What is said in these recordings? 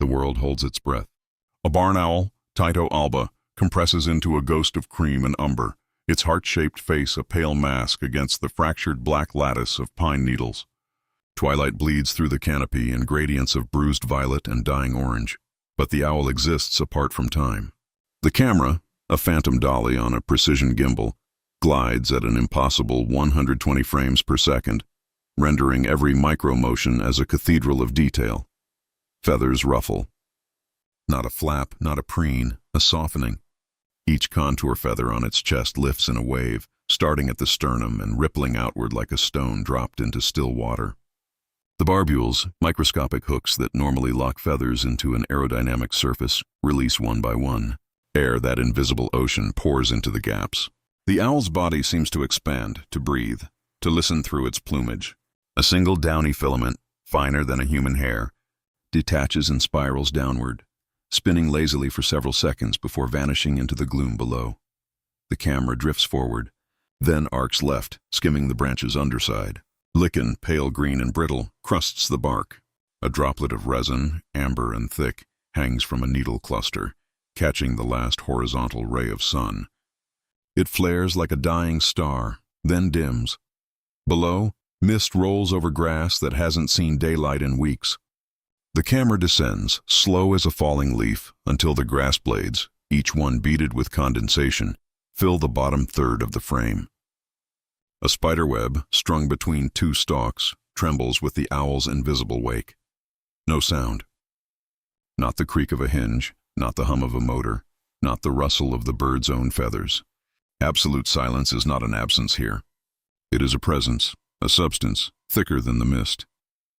The world holds its breath. A barn owl, Tyto alba, compresses into a ghost of cream and umber, its heart-shaped face a pale mask against the fractured black lattice of pine needles. Twilight bleeds through the canopy in gradients of bruised violet and dying orange, but the owl exists apart from time. The camera, a phantom dolly on a precision gimbal, glides at an impossible 120 frames per second, rendering every micro-motion as a cathedral of detail. Feathers ruffle. Not a flap, not a preen, a softening. Each contour feather on its chest lifts in a wave, starting at the sternum and rippling outward like a stone dropped into still water. The barbules, microscopic hooks that normally lock feathers into an aerodynamic surface, release one by one. Air, that invisible ocean, pours into the gaps. The owl's body seems to expand, to breathe, to listen through its plumage. A single downy filament, finer than a human hair, detaches and spirals downward, spinning lazily for several seconds before vanishing into the gloom below. The camera drifts forward, then arcs left, skimming the branch's underside. Lichen, pale green and brittle, crusts the bark. A droplet of resin, amber and thick, hangs from a needle cluster, catching the last horizontal ray of sun. It flares like a dying star, then dims. Below, mist rolls over grass that hasn't seen daylight in weeks. The camera descends, slow as a falling leaf, until the grass blades, each one beaded with condensation, fill the bottom third of the frame. A spiderweb, strung between two stalks, trembles with the owl's invisible wake. No sound. Not the creak of a hinge, not the hum of a motor, not the rustle of the bird's own feathers. Absolute silence is not an absence here. It is a presence, a substance, thicker than the mist.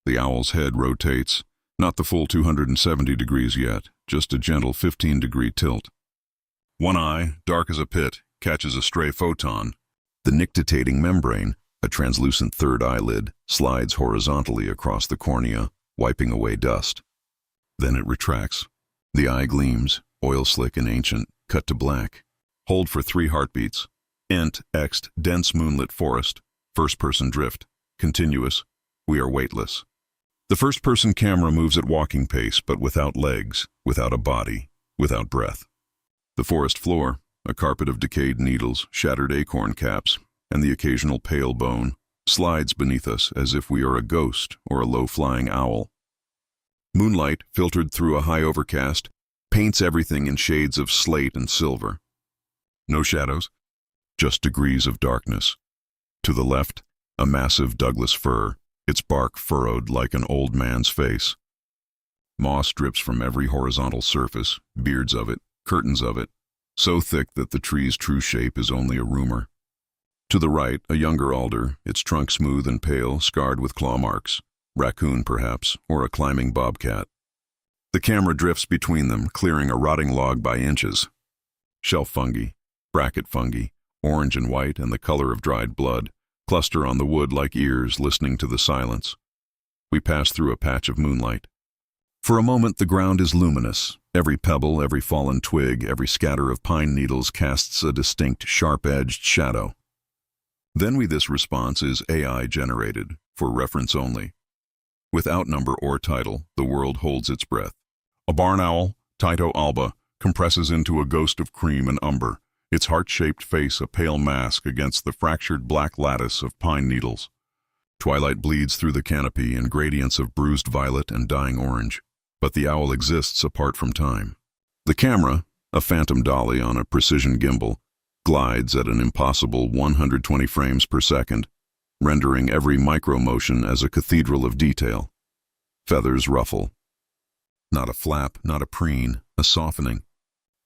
The owl's head rotates, not the full 270 degrees yet, just a gentle 15-degree tilt. One eye, dark as a pit, catches a stray photon. The nictitating membrane, a translucent third eyelid, slides horizontally across the cornea, wiping away dust. Then it retracts. The eye gleams, oil-slick and ancient, cut to black. Hold for 3 heartbeats. Ent, ext, dense moonlit forest, first-person drift, continuous. We are weightless. The first-person camera moves at walking pace, but without legs, without a body, without breath. The forest floor, a carpet of decayed needles, shattered acorn caps, and the occasional pale bone, slides beneath us as if we are a ghost or a low-flying owl. Moonlight, filtered through a high overcast, paints everything in shades of slate and silver. No shadows, just degrees of darkness. To the left, a massive Douglas fir, its bark furrowed like an old man's face. Moss drips from every horizontal surface, beards of it, curtains of it, so thick that the tree's true shape is only a rumor. To the right, a younger alder, its trunk smooth and pale, scarred with claw marks. Raccoon, perhaps, or a climbing bobcat. The camera drifts between them, clearing a rotting log by inches. Shelf fungi, bracket fungi, orange and white and the color of dried blood, cluster on the wood like ears listening to the silence. We pass through a patch of moonlight. For a moment the ground is luminous. Every pebble, every fallen twig, every scatter of pine needles casts a distinct, sharp-edged shadow. Then this response is AI-generated, for reference only. Without number or title, the world holds its breath. A barn owl, Tyto alba, compresses into a ghost of cream and umber, its heart-shaped face a pale mask against the fractured black lattice of pine needles. Twilight bleeds through the canopy in gradients of bruised violet and dying orange, but the owl exists apart from time. The camera, a phantom dolly on a precision gimbal, glides at an impossible 120 frames per second, rendering every micro-motion as a cathedral of detail. Feathers ruffle. Not a flap, not a preen, a softening.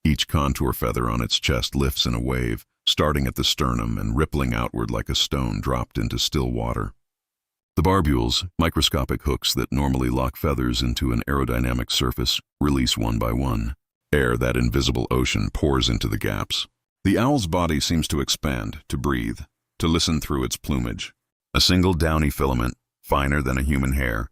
Each contour feather on its chest lifts in a wave, starting at the sternum and rippling outward like a stone dropped into still water. The barbules, microscopic hooks that normally lock feathers into an aerodynamic surface, release one by one. Air, that invisible ocean, pours into the gaps. The owl's body seems to expand, to breathe, to listen through its plumage. A single downy filament, finer than a human hair,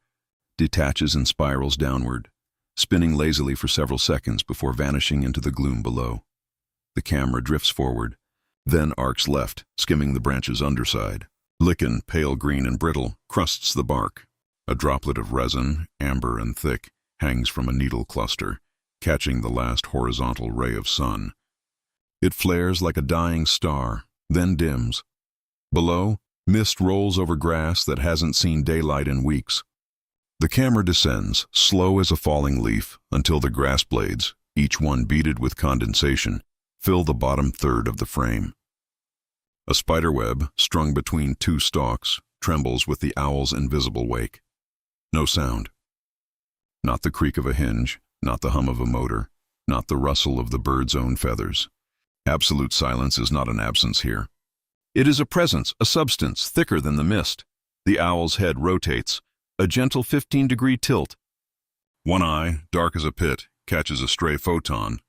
detaches and spirals downward, spinning lazily for several seconds before vanishing into the gloom below. The camera drifts forward, then arcs left, skimming the branch's underside. Lichen, pale green and brittle, crusts the bark. A droplet of resin, amber and thick, hangs from a needle cluster, catching the last horizontal ray of sun. It flares like a dying star, then dims. Below, mist rolls over grass that hasn't seen daylight in weeks. The camera descends, slow as a falling leaf, until the grass blades, each one beaded with condensation, fill the bottom third of the frame. A spiderweb, strung between two stalks, trembles with the owl's invisible wake. No sound. Not the creak of a hinge, not the hum of a motor, not the rustle of the bird's own feathers. Absolute silence is not an absence here. It is a presence, a substance, thicker than the mist. The owl's head rotates, a gentle 15-degree tilt. One eye, dark as a pit, catches a stray photon.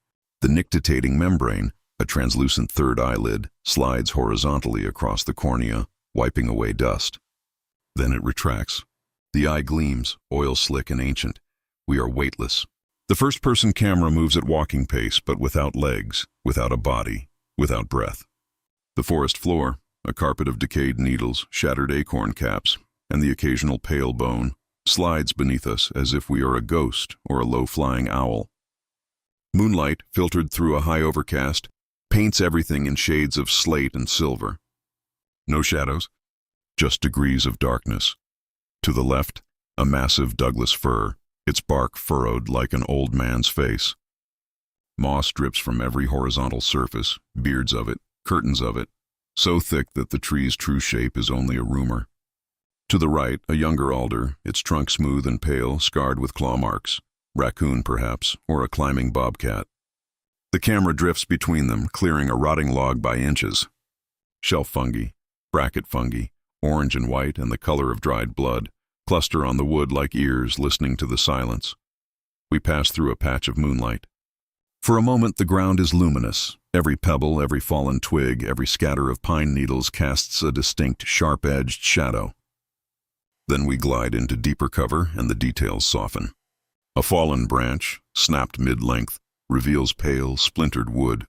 The nictitating membrane, a translucent third eyelid, slides horizontally across the cornea, wiping away dust. Then it retracts. The eye gleams, oil-slick and ancient. We are weightless. The first-person camera moves at walking pace, but without legs, without a body, without breath. The forest floor, a carpet of decayed needles, shattered acorn caps, and the occasional pale bone, slides beneath us as if we are a ghost or a low-flying owl. Moonlight, filtered through a high overcast, paints everything in shades of slate and silver. No shadows, just degrees of darkness. To the left, a massive Douglas fir, its bark furrowed like an old man's face. Moss drips from every horizontal surface, beards of it, curtains of it, so thick that the tree's true shape is only a rumor. To the right, a younger alder, its trunk smooth and pale, scarred with claw marks. Raccoon, perhaps, or a climbing bobcat. The camera drifts between them, clearing a rotting log by inches. Shelf fungi, bracket fungi, orange and white and the color of dried blood, cluster on the wood like ears listening to the silence. We pass through a patch of moonlight. For a moment the ground is luminous. Every pebble, every fallen twig, every scatter of pine needles casts a distinct, sharp-edged shadow. Then we glide into deeper cover and the details soften. A fallen branch, snapped mid-length, reveals pale, splintered wood.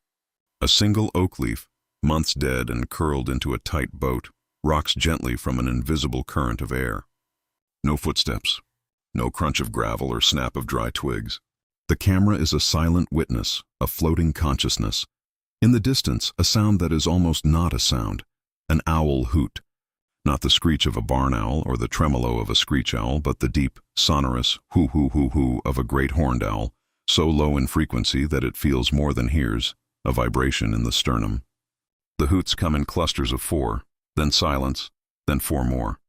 A single oak leaf, months dead and curled into a tight boat, rocks gently from an invisible current of air. No footsteps, no crunch of gravel or snap of dry twigs. The camera is a silent witness, a floating consciousness. In the distance, a sound that is almost not a sound, an owl hoot. Not the screech of a barn owl or the tremolo of a screech owl, but the deep, sonorous hoo-hoo-hoo-hoo of a great horned owl, so low in frequency that it feels more than hears, a vibration in the sternum. The hoots come in clusters of 4, then silence, then 4 more.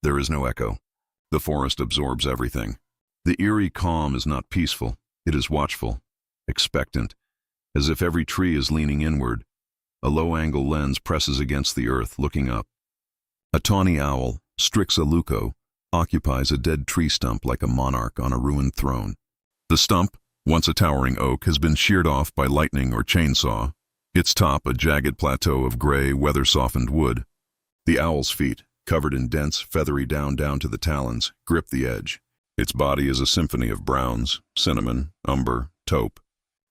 There is no echo. The forest absorbs everything. The eerie calm is not peaceful, it is watchful, expectant, as if every tree is leaning inward. A low-angle lens presses against the earth, looking up. A tawny owl, Strixa leuco, occupies a dead tree stump like a monarch on a ruined throne. The stump, once a towering oak, has been sheared off by lightning or chainsaw, its top a jagged plateau of gray, weather-softened wood. The owl's feet, covered in dense, feathery down to the talons, grip the edge. Its body is a symphony of browns, cinnamon, umber, taupe,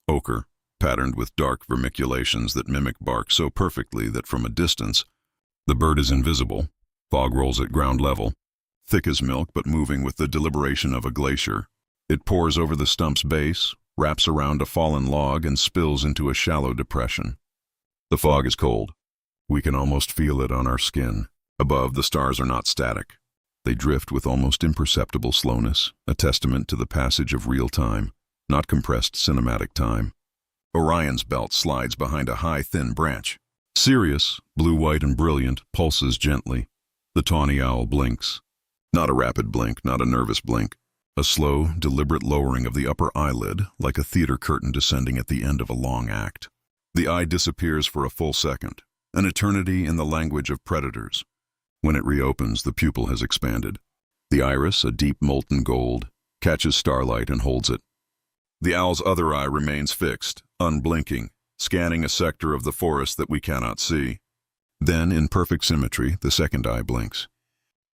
ochre, patterned with dark vermiculations that mimic bark so perfectly that from a distance, the bird is invisible. Fog rolls at ground level, thick as milk but moving with the deliberation of a glacier. It pours over the stump's base, wraps around a fallen log, and spills into a shallow depression. The fog is cold. We can almost feel it on our skin. Above, the stars are not static. They drift with almost imperceptible slowness, a testament to the passage of real time, not compressed cinematic time. Orion's belt slides behind a high, thin branch. Sirius, blue-white and brilliant, pulses gently. The tawny owl blinks. Not a rapid blink, not a nervous blink. A slow, deliberate lowering of the upper eyelid, like a theater curtain descending at the end of a long act. The eye disappears for a full second, an eternity in the language of predators. When it reopens, the pupil has expanded. The iris, a deep molten gold, catches starlight and holds it. The owl's other eye remains fixed, unblinking, scanning a sector of the forest that we cannot see. Then, in perfect symmetry, the second eye blinks.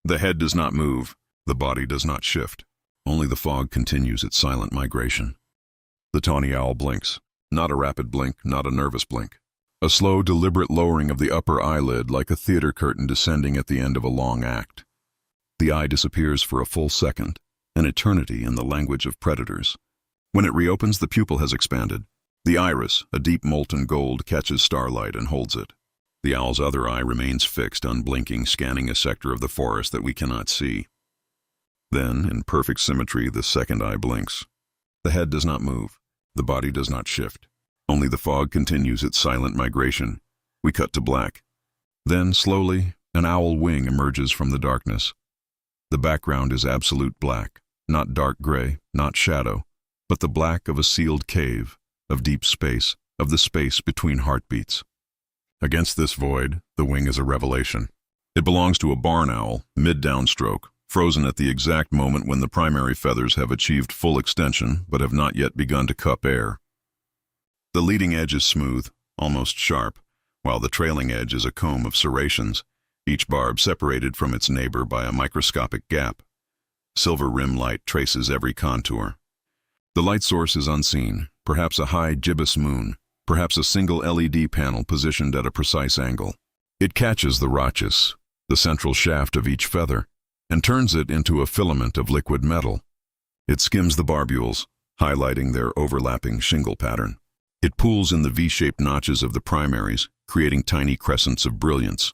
The head does not move, the body does not shift. Only the fog continues its silent migration. The tawny owl blinks. Not a rapid blink, not a nervous blink. A slow, deliberate lowering of the upper eyelid like a theater curtain descending at the end of a long act. The eye disappears for a full second, an eternity in the language of predators. When it reopens, the pupil has expanded. The iris, a deep molten gold, catches starlight and holds it. The owl's other eye remains fixed, unblinking, scanning a sector of the forest that we cannot see. Then, in perfect symmetry, the second eye blinks. The head does not move. The body does not shift. Only the fog continues its silent migration. We cut to black. Then, slowly, an owl wing emerges from the darkness. The background is absolute black, not dark gray, not shadow, but the black of a sealed cave, of deep space, of the space between heartbeats. Against this void, the wing is a revelation. It belongs to a barn owl, mid-downstroke, frozen at the exact moment when the primary feathers have achieved full extension but have not yet begun to cup air. The leading edge is smooth, almost sharp, while the trailing edge is a comb of serrations, each barb separated from its neighbor by a microscopic gap. Silver rim light traces every contour. The light source is unseen, perhaps a high gibbous moon, perhaps a single LED panel positioned at a precise angle. It catches the rachis, the central shaft of each feather, and turns it into a filament of liquid metal. It skims the barbules, highlighting their overlapping shingle pattern. It pools in the V-shaped notches of the primaries, creating tiny crescents of brilliance.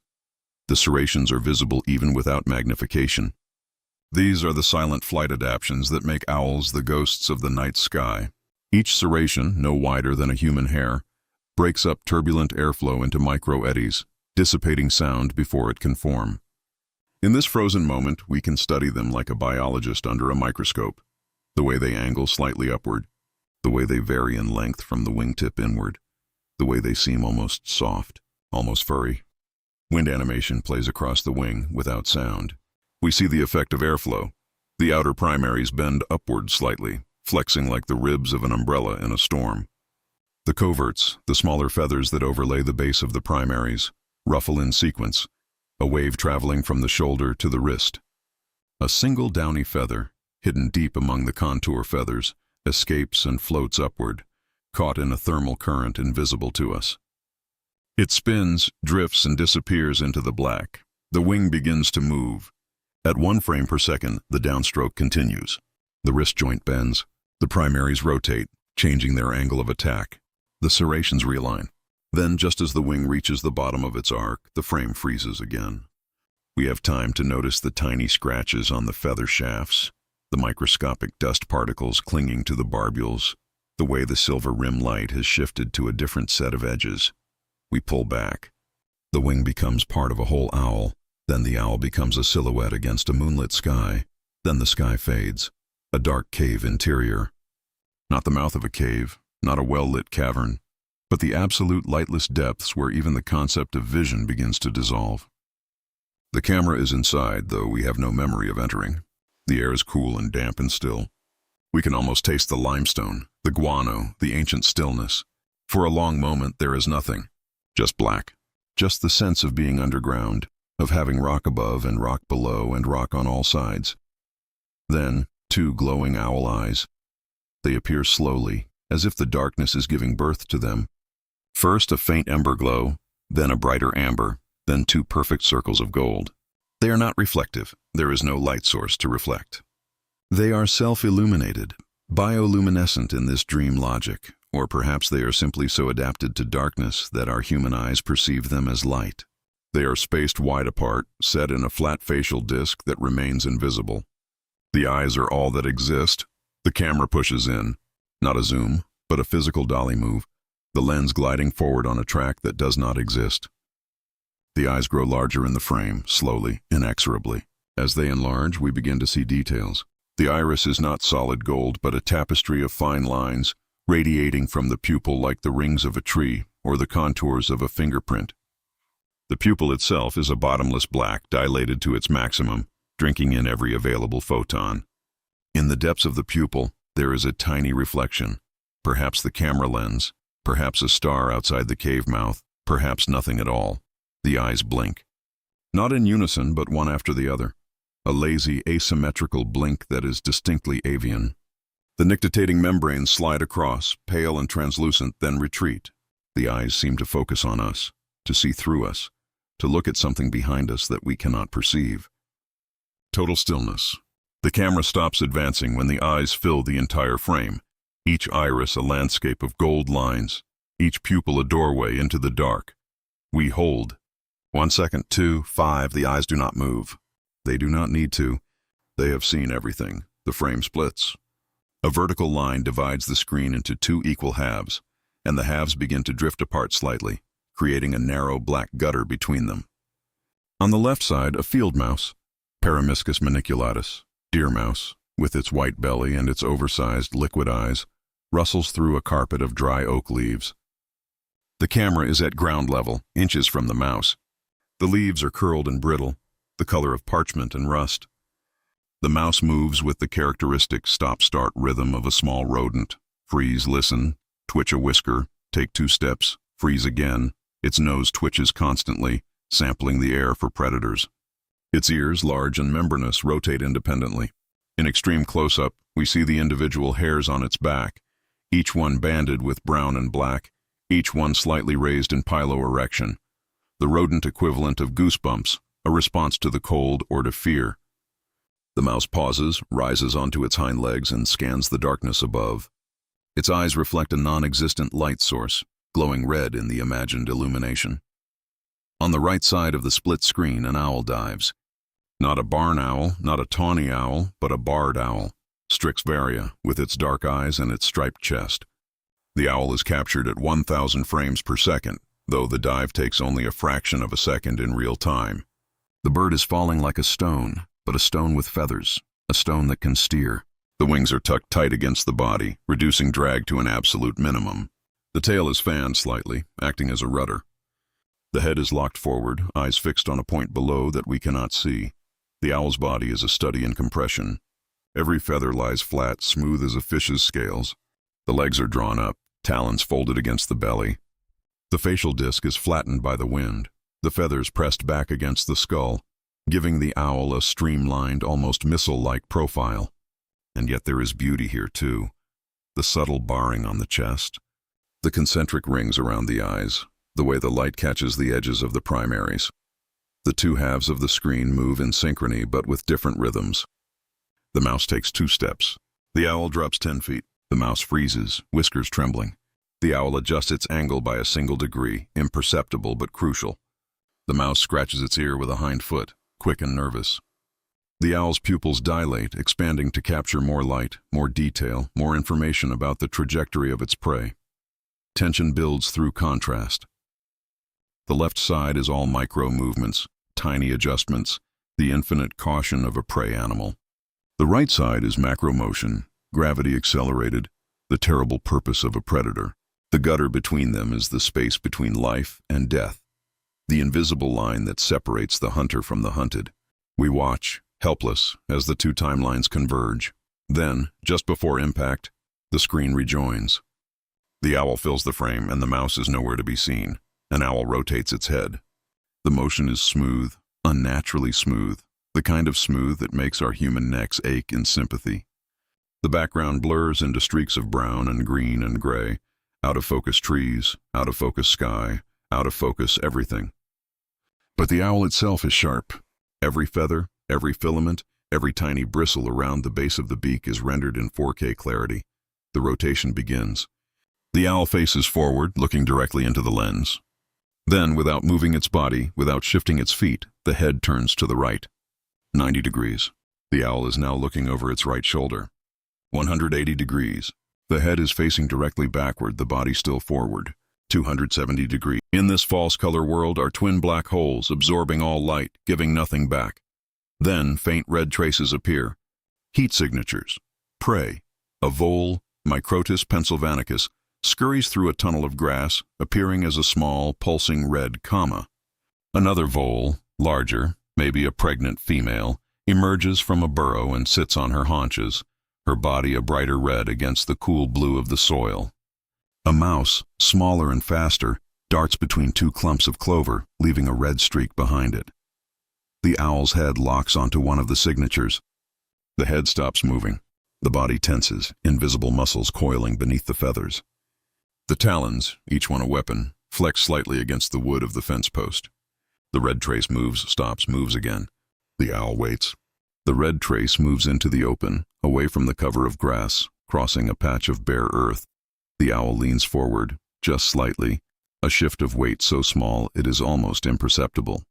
The serrations are visible even without magnification. These are the silent flight adaptations that make owls the ghosts of the night sky. Each serration, no wider than a human hair, breaks up turbulent airflow into micro-eddies, dissipating sound before it can form. In this frozen moment, we can study them like a biologist under a microscope. The way they angle slightly upward, the way they vary in length from the wingtip inward, the way they seem almost soft, almost furry. Wind animation plays across the wing without sound. We see the effect of airflow. The outer primaries bend upward slightly, flexing like the ribs of an umbrella in a storm. The coverts, the smaller feathers that overlay the base of the primaries, ruffle in sequence, a wave traveling from the shoulder to the wrist. A single downy feather, hidden deep among the contour feathers, escapes and floats upward, caught in a thermal current invisible to us. It spins, drifts, and disappears into the black. The wing begins to move. At 1 frame per second, the downstroke continues. The wrist joint bends. The primaries rotate, changing their angle of attack. The serrations realign. Then, just as the wing reaches the bottom of its arc, the frame freezes again. We have time to notice the tiny scratches on the feather shafts, the microscopic dust particles clinging to the barbules, the way the silver rim light has shifted to a different set of edges. We pull back. The wing becomes part of a whole owl. Then the owl becomes a silhouette against a moonlit sky. Then the sky fades. A dark cave interior. Not the mouth of a cave, not a well-lit cavern, but the absolute lightless depths where even the concept of vision begins to dissolve. The camera is inside, though we have no memory of entering. The air is cool and damp and still. We can almost taste the limestone, the guano, the ancient stillness. For a long moment, there is nothing. Just black. Just the sense of being underground, of having rock above and rock below and rock on all sides. Then, 2 glowing owl eyes. They appear slowly, as if the darkness is giving birth to them. First a faint ember glow, then a brighter amber, then 2 perfect circles of gold. They are not reflective. There is no light source to reflect. They are self-illuminated, bioluminescent in this dream logic, or perhaps they are simply so adapted to darkness that our human eyes perceive them as light. They are spaced wide apart, set in a flat facial disc that remains invisible. The eyes are all that exist. The camera pushes in, not a zoom, but a physical dolly move, the lens gliding forward on a track that does not exist. The eyes grow larger in the frame, slowly, inexorably. As they enlarge, we begin to see details. The iris is not solid gold, but a tapestry of fine lines, radiating from the pupil like the rings of a tree or the contours of a fingerprint. The pupil itself is a bottomless black, dilated to its maximum, drinking in every available photon. In the depths of the pupil, there is a tiny reflection, perhaps the camera lens, perhaps a star outside the cave mouth, perhaps nothing at all. The eyes blink. Not in unison, but one after the other. A lazy, asymmetrical blink that is distinctly avian. The nictitating membranes slide across, pale and translucent, then retreat. The eyes seem to focus on us, to see through us, to look at something behind us that we cannot perceive. Total stillness. The camera stops advancing when the eyes fill the entire frame, each iris a landscape of gold lines, each pupil a doorway into the dark. We hold. 1 second, 2, 5, the eyes do not move. They do not need to. They have seen everything. The frame splits. A vertical line divides the screen into 2 equal halves, and the halves begin to drift apart slightly, creating a narrow black gutter between them. On the left side, a field mouse, Paramiscus maniculatus, deer mouse, with its white belly and its oversized liquid eyes, rustles through a carpet of dry oak leaves. The camera is at ground level, inches from the mouse. The leaves are curled and brittle, the color of parchment and rust. The mouse moves with the characteristic stop-start rhythm of a small rodent. Freeze, listen, twitch a whisker, take 2 steps, freeze again. Its nose twitches constantly, sampling the air for predators. Its ears, large and membranous, rotate independently. In extreme close-up, we see the individual hairs on its back, each one banded with brown and black, each one slightly raised in piloerection. The rodent equivalent of goosebumps, a response to the cold or to fear. The mouse pauses, rises onto its hind legs, and scans the darkness above. Its eyes reflect a non-existent light source, glowing red in the imagined illumination. On the right side of the split screen, an owl dives. Not a barn owl, not a tawny owl, but a barred owl, Strix varia, with its dark eyes and its striped chest. The owl is captured at 1,000 frames per second, though the dive takes only a fraction of a second in real time. The bird is falling like a stone, but a stone with feathers, a stone that can steer. The wings are tucked tight against the body, reducing drag to an absolute minimum. The tail is fanned slightly, acting as a rudder. The head is locked forward, eyes fixed on a point below that we cannot see. The owl's body is a study in compression. Every feather lies flat, smooth as a fish's scales. The legs are drawn up, talons folded against the belly. The facial disc is flattened by the wind, the feathers pressed back against the skull, giving the owl a streamlined, almost missile-like profile. And yet there is beauty here too. The subtle barring on the chest, the concentric rings around the eyes, the way the light catches the edges of the primaries. The 2 halves of the screen move in synchrony but with different rhythms. The mouse takes 2 steps. The owl drops 10 feet. The mouse freezes, whiskers trembling. The owl adjusts its angle by a single degree, imperceptible but crucial. The mouse scratches its ear with a hind foot, quick and nervous. The owl's pupils dilate, expanding to capture more light, more detail, more information about the trajectory of its prey. Tension builds through contrast. The left side is all micro-movements, tiny adjustments, the infinite caution of a prey animal. The right side is macro-motion, gravity accelerated, the terrible purpose of a predator. The gutter between them is the space between life and death, the invisible line that separates the hunter from the hunted. We watch, helpless, as the 2 timelines converge. Then, just before impact, the screen rejoins. The owl fills the frame and the mouse is nowhere to be seen. An owl rotates its head. The motion is smooth, unnaturally smooth, the kind of smooth that makes our human necks ache in sympathy. The background blurs into streaks of brown and green and gray, out of focus trees, out of focus sky, out of focus everything. But the owl itself is sharp. Every feather, every filament, every tiny bristle around the base of the beak is rendered in 4K clarity. The rotation begins. The owl faces forward, looking directly into the lens. Then, without moving its body, without shifting its feet, the head turns to the right. 90 degrees. The owl is now looking over its right shoulder. 180 degrees. The head is facing directly backward, the body still forward. 270 degrees. In this false color world are twin black holes, absorbing all light, giving nothing back. Then faint red traces appear. Heat signatures. Prey. A vole, Microtus pennsylvanicus, scurries through a tunnel of grass, appearing as a small, pulsing red comma. Another vole, larger, maybe a pregnant female, emerges from a burrow and sits on her haunches, her body a brighter red against the cool blue of the soil. A mouse, smaller and faster, darts between 2 clumps of clover, leaving a red streak behind it. The owl's head locks onto one of the signatures. The head stops moving. The body tenses, invisible muscles coiling beneath the feathers. The talons, each one a weapon, flex slightly against the wood of the fence post. The red trace moves, stops, moves again. The owl waits. The red trace moves into the open, away from the cover of grass, crossing a patch of bare earth. The owl leans forward, just slightly, a shift of weight so small it is almost imperceptible.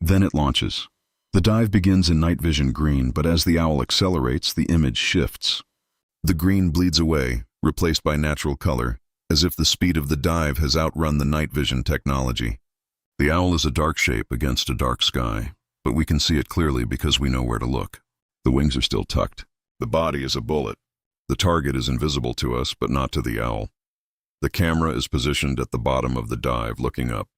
Then it launches. The dive begins in night vision green, but as the owl accelerates, the image shifts. The green bleeds away, replaced by natural color, as if the speed of the dive has outrun the night vision technology. The owl is a dark shape against a dark sky, but we can see it clearly because we know where to look. The wings are still tucked. The body is a bullet. The target is invisible to us, but not to the owl. The camera is positioned at the bottom of the dive, looking up.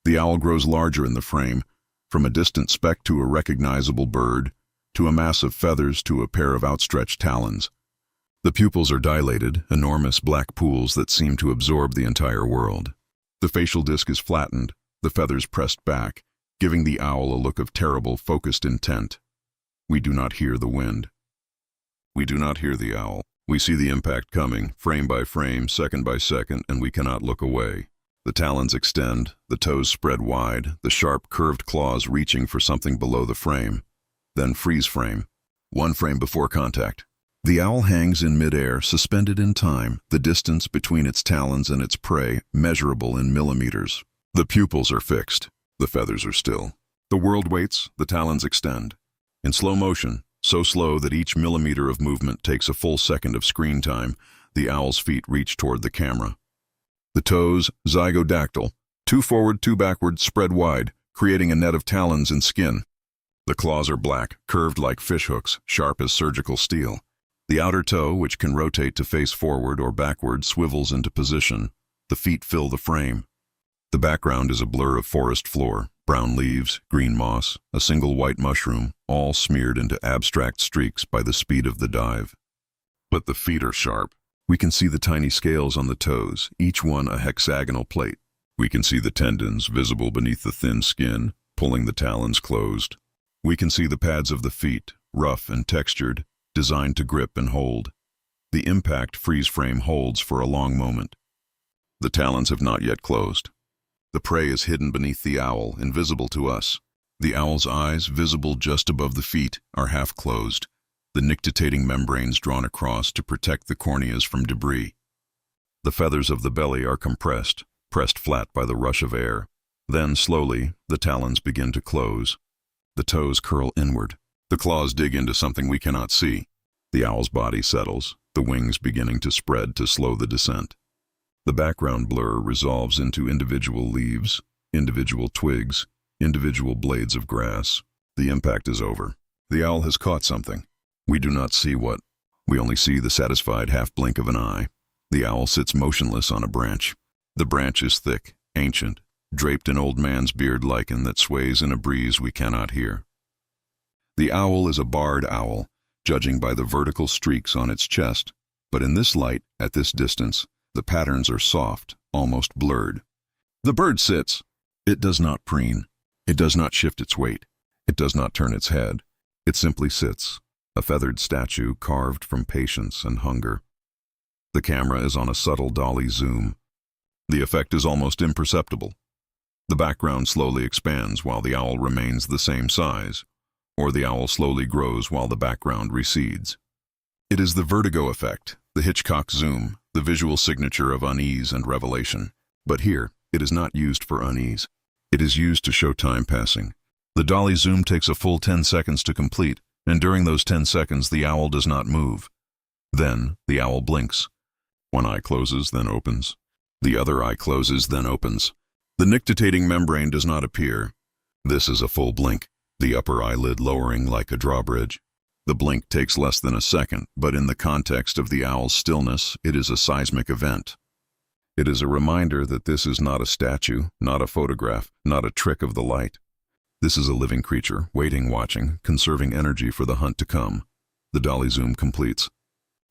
The owl grows larger in the frame, from a distant speck to a recognizable bird, to a mass of feathers to a pair of outstretched talons. The pupils are dilated, enormous black pools that seem to absorb the entire world. The facial disc is flattened, the feathers pressed back, giving the owl a look of terrible, focused intent. We do not hear the wind. We do not hear the owl. We see the impact coming, frame by frame, second by second, and we cannot look away. The talons extend, the toes spread wide, the sharp, curved claws reaching for something below the frame. Then freeze frame. 1 frame before contact. The owl hangs in midair, suspended in time, the distance between its talons and its prey measurable in millimeters. The pupils are fixed. The feathers are still. The world waits, the talons extend. In slow motion, so slow that each millimeter of movement takes a full second of screen time, the owl's feet reach toward the camera. The toes, zygodactyl, 2 forward, 2 backward, spread wide, creating a net of talons and skin. The claws are black, curved like fishhooks, sharp as surgical steel. The outer toe, which can rotate to face forward or backward, swivels into position. The feet fill the frame. The background is a blur of forest floor, brown leaves, green moss, a single white mushroom, all smeared into abstract streaks by the speed of the dive. But the feet are sharp. We can see the tiny scales on the toes, each one a hexagonal plate. We can see the tendons visible beneath the thin skin, pulling the talons closed. We can see the pads of the feet, rough and textured, designed to grip and hold. The impact freeze frame holds for a long moment. The talons have not yet closed. The prey is hidden beneath the owl, invisible to us. The owl's eyes, visible just above the feet, are half closed, the nictitating membranes drawn across to protect the corneas from debris. The feathers of the belly are compressed, pressed flat by the rush of air. Then, slowly, the talons begin to close. The toes curl inward. The claws dig into something we cannot see. The owl's body settles, the wings beginning to spread to slow the descent. The background blur resolves into individual leaves, individual twigs, individual blades of grass. The impact is over. The owl has caught something. We do not see what. We only see the satisfied half-blink of an eye. The owl sits motionless on a branch. The branch is thick, ancient, draped in old man's beard lichen that sways in a breeze we cannot hear. The owl is a barred owl, judging by the vertical streaks on its chest, but in this light, at this distance, the patterns are soft, almost blurred. The bird sits. It does not preen. It does not shift its weight. It does not turn its head. It simply sits, a feathered statue carved from patience and hunger. The camera is on a subtle dolly zoom. The effect is almost imperceptible. The background slowly expands while the owl remains the same size, or the owl slowly grows while the background recedes. It is the vertigo effect, the Hitchcock zoom, the visual signature of unease and revelation. But here, it is not used for unease. It is used to show time passing. The dolly zoom takes a full 10 seconds to complete, and during those 10 seconds the owl does not move. Then, the owl blinks. One eye closes, then opens. The other eye closes, then opens. The nictitating membrane does not appear. This is a full blink, the upper eyelid lowering like a drawbridge. The blink takes less than a second, but in the context of the owl's stillness, it is a seismic event. It is a reminder that this is not a statue, not a photograph, not a trick of the light. This is a living creature, waiting, watching, conserving energy for the hunt to come. The dolly zoom completes.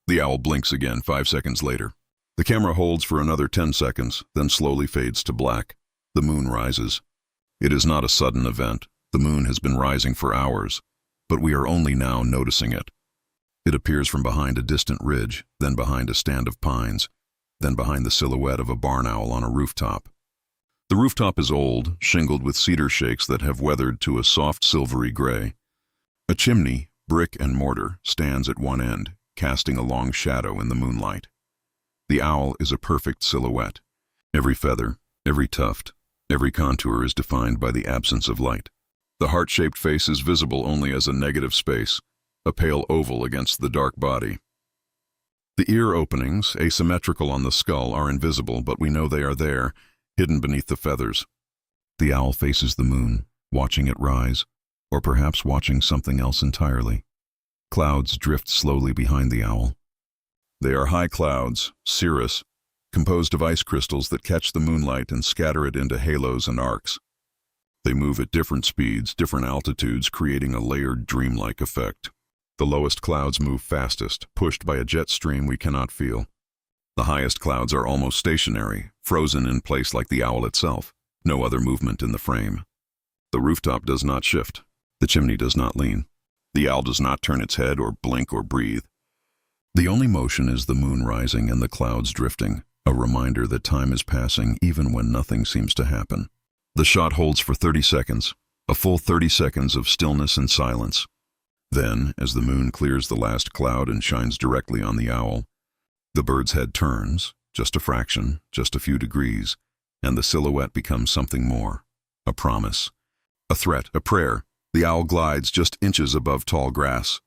The owl blinks again 5 seconds later. The camera holds for another 10 seconds, then slowly fades to black. The moon rises. It is not a sudden event. The moon has been rising for hours, but we are only now noticing it. It appears from behind a distant ridge, then behind a stand of pines, then behind the silhouette of a barn owl on a rooftop. The rooftop is old, shingled with cedar shakes that have weathered to a soft silvery gray. A chimney, brick and mortar, stands at one end, casting a long shadow in the moonlight. The owl is a perfect silhouette. Every feather, every tuft, every contour is defined by the absence of light. The heart-shaped face is visible only as a negative space, a pale oval against the dark body. The ear openings, asymmetrical on the skull, are invisible, but we know they are there, hidden beneath the feathers. The owl faces the moon, watching it rise, or perhaps watching something else entirely. Clouds drift slowly behind the owl. They are high clouds, cirrus, composed of ice crystals that catch the moonlight and scatter it into halos and arcs. They move at different speeds, different altitudes, creating a layered, dreamlike effect. The lowest clouds move fastest, pushed by a jet stream we cannot feel. The highest clouds are almost stationary, frozen in place like the owl itself, no other movement in the frame. The rooftop does not shift. The chimney does not lean. The owl does not turn its head or blink or breathe. The only motion is the moon rising and the clouds drifting, a reminder that time is passing even when nothing seems to happen. The shot holds for 30 seconds, a full 30 seconds of stillness and silence. Then, as the moon clears the last cloud and shines directly on the owl, the bird's head turns, just a fraction, just a few degrees, and the silhouette becomes something more, a promise, a threat, a prayer. The owl glides just inches above tall grass.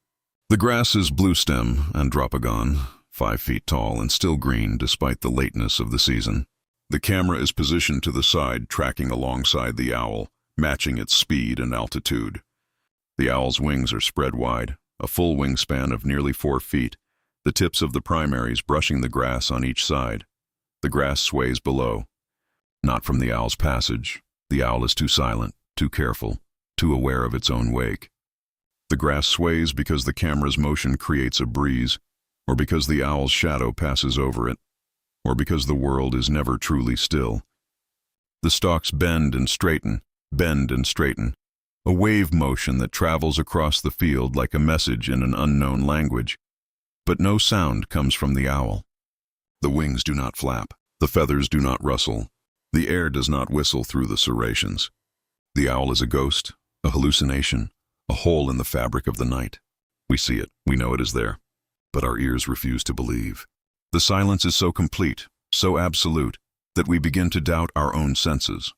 The grass is bluestem and dropagon, 5 feet tall and still green despite the lateness of the season. The camera is positioned to the side, tracking alongside the owl, matching its speed and altitude. The owl's wings are spread wide, a full wingspan of nearly 4 feet, the tips of the primaries brushing the grass on each side. The grass sways below. Not from the owl's passage. The owl is too silent, too careful, too aware of its own wake. The grass sways because the camera's motion creates a breeze, or because the owl's shadow passes over it, or because the world is never truly still. The stalks bend and straighten, a wave motion that travels across the field like a message in an unknown language. But no sound comes from the owl. The wings do not flap, the feathers do not rustle, the air does not whistle through the serrations. The owl is a ghost, a hallucination, a hole in the fabric of the night. We see it, we know it is there, but our ears refuse to believe. The silence is so complete, so absolute, that we begin to doubt our own senses.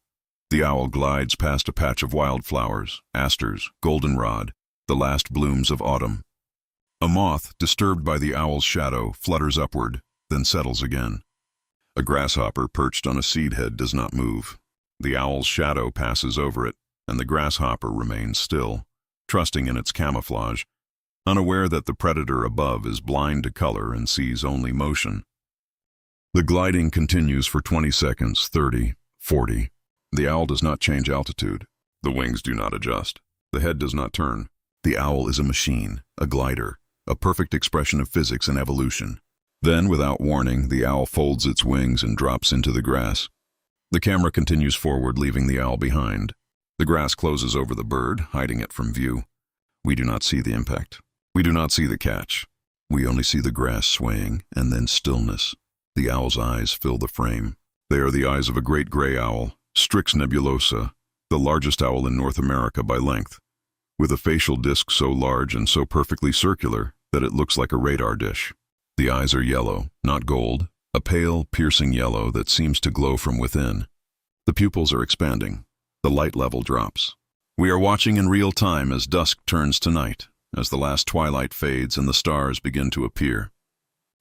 The owl glides past a patch of wildflowers, asters, goldenrod, the last blooms of autumn. A moth, disturbed by the owl's shadow, flutters upward, then settles again. A grasshopper perched on a seed head does not move. The owl's shadow passes over it, and the grasshopper remains still, trusting in its camouflage, unaware that the predator above is blind to color and sees only motion. The gliding continues for 20 seconds, 30, 40. The owl does not change altitude. The wings do not adjust. The head does not turn. The owl is a machine, a glider, a perfect expression of physics and evolution. Then, without warning, the owl folds its wings and drops into the grass. The camera continues forward, leaving the owl behind. The grass closes over the bird, hiding it from view. We do not see the impact. We do not see the catch. We only see the grass swaying, and then stillness. The owl's eyes fill the frame. They are the eyes of a great gray owl, Strix nebulosa, the largest owl in North America by length, with a facial disc so large and so perfectly circular that it looks like a radar dish. The eyes are yellow, not gold, a pale, piercing yellow that seems to glow from within. The pupils are expanding. The light level drops. We are watching in real time as dusk turns to night, as the last twilight fades and the stars begin to appear.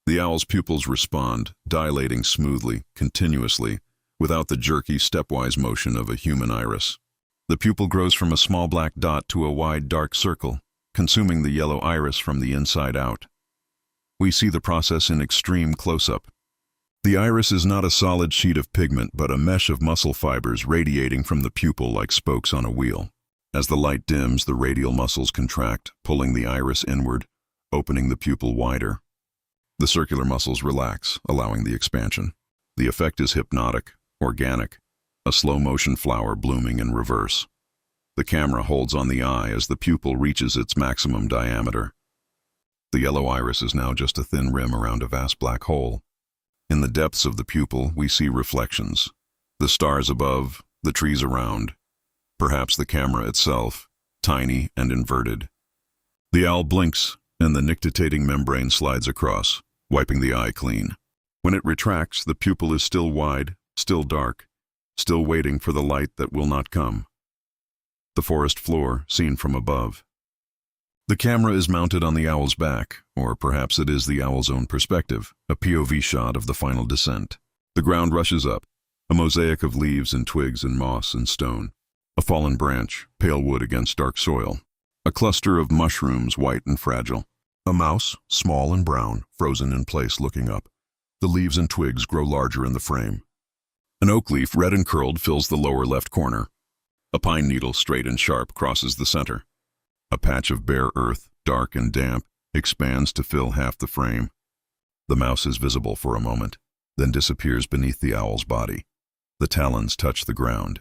The owl's pupils respond, dilating smoothly, continuously, without the jerky, stepwise motion of a human iris. The pupil grows from a small black dot to a wide, dark circle, consuming the yellow iris from the inside out. We see the process in extreme close-up. The iris is not a solid sheet of pigment, but a mesh of muscle fibers radiating from the pupil like spokes on a wheel. As the light dims, the radial muscles contract, pulling the iris inward, opening the pupil wider. The circular muscles relax, allowing the expansion. The effect is hypnotic, organic, a slow-motion flower blooming in reverse. The camera holds on the eye as the pupil reaches its maximum diameter. The yellow iris is now just a thin rim around a vast black hole. In the depths of the pupil, we see reflections. The stars above, the trees around, perhaps the camera itself, tiny and inverted. The owl blinks, and the nictitating membrane slides across, wiping the eye clean. When it retracts, the pupil is still wide, still dark, still waiting for the light that will not come. The forest floor, seen from above. The camera is mounted on the owl's back, or perhaps it is the owl's own perspective, a POV shot of the final descent. The ground rushes up, a mosaic of leaves and twigs and moss and stone. A fallen branch, pale wood against dark soil. A cluster of mushrooms, white and fragile. A mouse, small and brown, frozen in place looking up. The leaves and twigs grow larger in the frame. An oak leaf, red and curled, fills the lower left corner. A pine needle, straight and sharp, crosses the center. A patch of bare earth, dark and damp, expands to fill half the frame. The mouse is visible for a moment, then disappears beneath the owl's body. The talons touch the ground.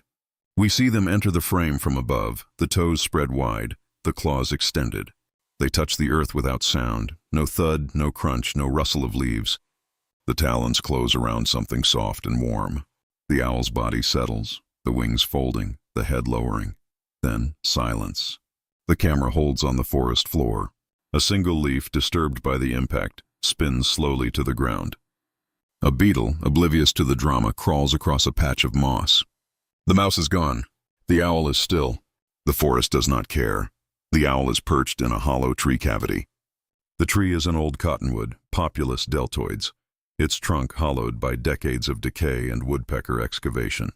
We see them enter the frame from above, the toes spread wide, the claws extended. They touch the earth without sound, no thud, no crunch, no rustle of leaves. The talons close around something soft and warm. The owl's body settles, the wings folding, the head lowering. Then silence. The camera holds on the forest floor. A single leaf, disturbed by the impact, spins slowly to the ground. A beetle, oblivious to the drama, crawls across a patch of moss. The mouse is gone. The owl is still. The forest does not care. The owl is perched in a hollow tree cavity. The tree is an old cottonwood, populous deltoids, its trunk hollowed by decades of decay and woodpecker excavation.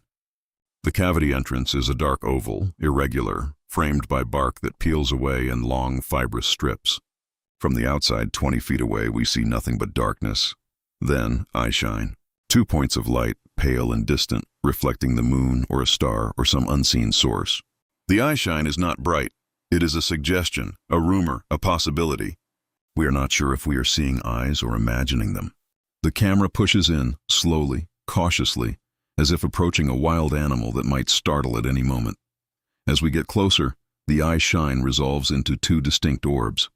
The cavity entrance is a dark oval, irregular, framed by bark that peels away in long, fibrous strips. From the outside, 20 feet away, we see nothing but darkness. Then, eyeshine. 2 points of light, pale and distant, reflecting the moon or a star or some unseen source. The eyeshine is not bright. It is a suggestion, a rumor, a possibility. We are not sure if we are seeing eyes or imagining them. The camera pushes in, slowly, cautiously, as if approaching a wild animal that might startle at any moment. As we get closer, the eyeshine resolves into 2 distinct orbs.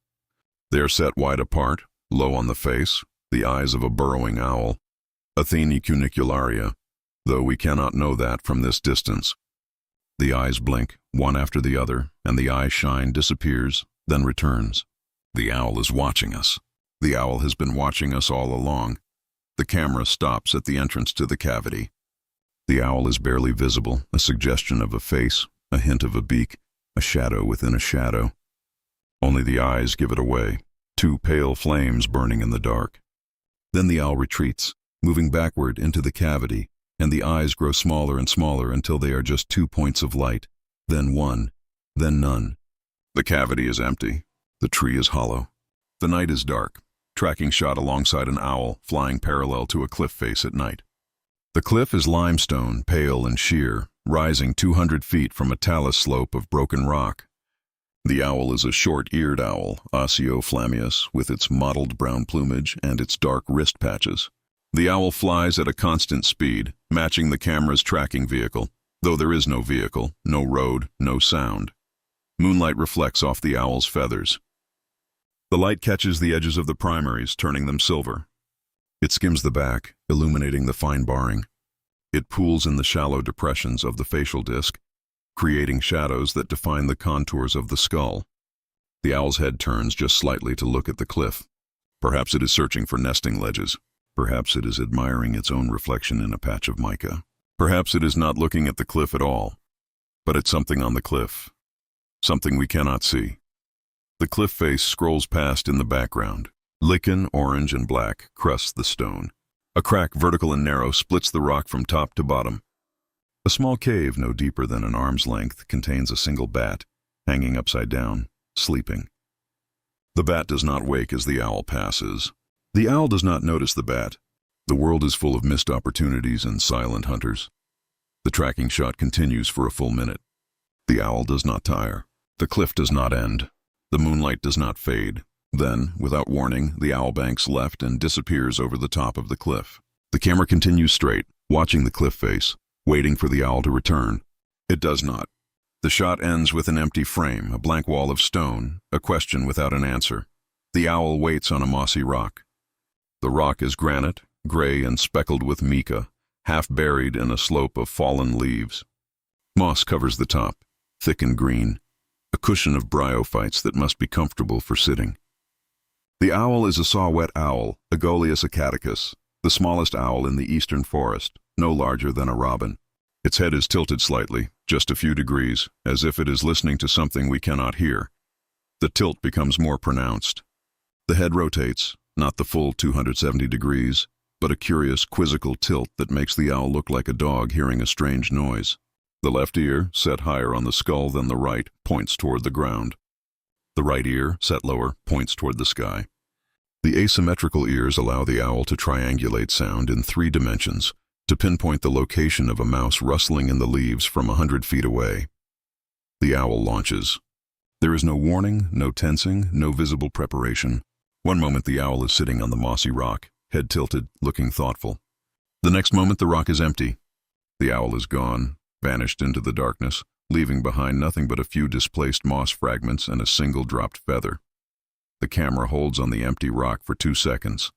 They are set wide apart, low on the face, the eyes of a burrowing owl. Athene cunicularia, though we cannot know that from this distance. The eyes blink, one after the other, and the eyeshine disappears, then returns. The owl is watching us. The owl has been watching us all along. The camera stops at the entrance to the cavity. The owl is barely visible, a suggestion of a face, a hint of a beak, a shadow within a shadow. Only the eyes give it away, 2 pale flames burning in the dark. Then the owl retreats, moving backward into the cavity, and the eyes grow smaller and smaller until they are just 2 points of light, then 1, then none. The cavity is empty. The tree is hollow. The night is dark, tracking shot alongside an owl flying parallel to a cliff face at night. The cliff is limestone, pale and sheer, rising 200 feet from a talus slope of broken rock. The owl is a short-eared owl, Osseo flammeus, with its mottled brown plumage and its dark wrist patches. The owl flies at a constant speed, matching the camera's tracking vehicle, though there is no vehicle, no road, no sound. Moonlight reflects off the owl's feathers. The light catches the edges of the primaries, turning them silver. It skims the back, illuminating the fine barring. It pools in the shallow depressions of the facial disc, creating shadows that define the contours of the skull. The owl's head turns just slightly to look at the cliff. Perhaps it is searching for nesting ledges. Perhaps it is admiring its own reflection in a patch of mica. Perhaps it is not looking at the cliff at all, but at something on the cliff. Something we cannot see. The cliff face scrolls past in the background. Lichen, orange and black, crust the stone. A crack, vertical and narrow, splits the rock from top to bottom. A small cave, no deeper than an arm's length, contains a single bat, hanging upside down, sleeping. The bat does not wake as the owl passes. The owl does not notice the bat. The world is full of missed opportunities and silent hunters. The tracking shot continues for a full minute. The owl does not tire. The cliff does not end. The moonlight does not fade. Then, without warning, the owl banks left and disappears over the top of the cliff. The camera continues straight, watching the cliff face, waiting for the owl to return. It does not. The shot ends with an empty frame, a blank wall of stone, a question without an answer. The owl waits on a mossy rock. The rock is granite, gray and speckled with mica, half buried in a slope of fallen leaves. Moss covers the top, thick and green. a cushion of bryophytes that must be comfortable for sitting. The owl is a saw-whet owl, Aegolius acaticus, the smallest owl in the eastern forest, no larger than a robin. Its head is tilted slightly, just a few degrees, as if it is listening to something we cannot hear. The tilt becomes more pronounced. The head rotates, not the full 270 degrees, but a curious, quizzical tilt that makes the owl look like a dog hearing a strange noise. The left ear, set higher on the skull than the right, points toward the ground. The right ear, set lower, points toward the sky. The asymmetrical ears allow the owl to triangulate sound in 3 dimensions, to pinpoint the location of a mouse rustling in the leaves from 100 feet away. The owl launches. There is no warning, no tensing, no visible preparation. One moment the owl is sitting on the mossy rock, head tilted, looking thoughtful. The next moment the rock is empty. The owl is gone, vanished into the darkness, leaving behind nothing but a few displaced moss fragments and a single dropped feather. The camera holds on the empty rock for 2 seconds,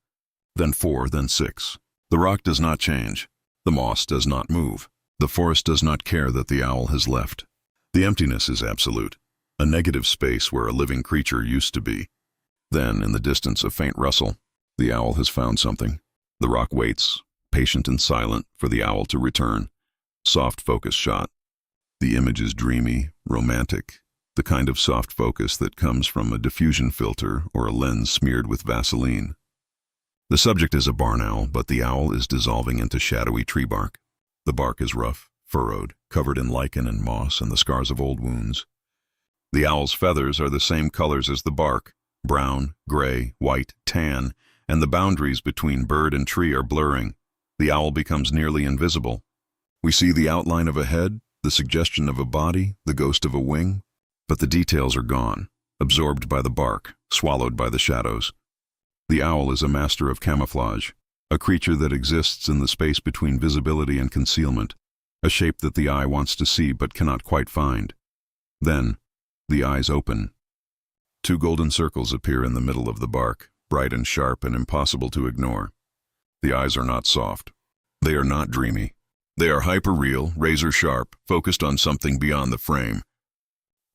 then 4, then 6. The rock does not change. The moss does not move. The forest does not care that the owl has left. The emptiness is absolute, a negative space where a living creature used to be. Then, in the distance, a faint rustle. The owl has found something. The rock waits, patient and silent, for the owl to return. Soft focus shot. The image is dreamy, romantic, the kind of soft focus that comes from a diffusion filter or a lens smeared with Vaseline. The subject is a barn owl, but the owl is dissolving into shadowy tree bark. The bark is rough, furrowed, covered in lichen and moss and the scars of old wounds. The owl's feathers are the same colors as the bark, brown, gray, white, tan, and the boundaries between bird and tree are blurring. The owl becomes nearly invisible. We see the outline of a head, the suggestion of a body, the ghost of a wing, but the details are gone, absorbed by the bark, swallowed by the shadows. The owl is a master of camouflage, a creature that exists in the space between visibility and concealment, a shape that the eye wants to see but cannot quite find. Then, the eyes open. 2 golden circles appear in the middle of the bark, bright and sharp and impossible to ignore. The eyes are not soft. They are not dreamy. They are hyper-real, razor-sharp, focused on something beyond the frame.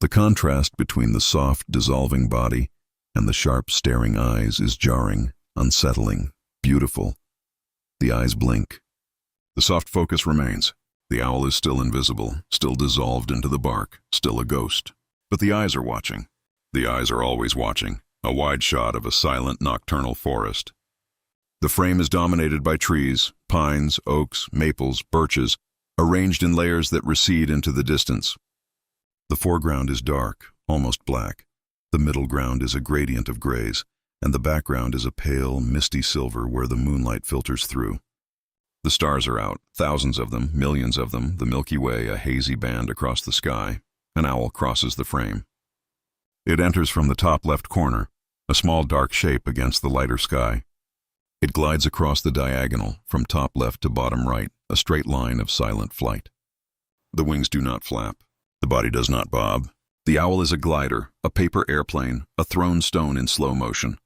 The contrast between the soft, dissolving body and the sharp, staring eyes is jarring, unsettling, beautiful. The eyes blink. The soft focus remains. The owl is still invisible, still dissolved into the bark, still a ghost. But the eyes are watching. The eyes are always watching, a wide shot of a silent, nocturnal forest. The frame is dominated by trees, pines, oaks, maples, birches, arranged in layers that recede into the distance. The foreground is dark, almost black. The middle ground is a gradient of grays, and the background is a pale, misty silver where the moonlight filters through. The stars are out, thousands of them, millions of them, the Milky Way a hazy band across the sky. An owl crosses the frame. It enters from the top left corner, a small dark shape against the lighter sky. It glides across the diagonal, from top left to bottom right, a straight line of silent flight. The wings do not flap. The body does not bob. The owl is a glider, a paper airplane, a thrown stone in slow motion.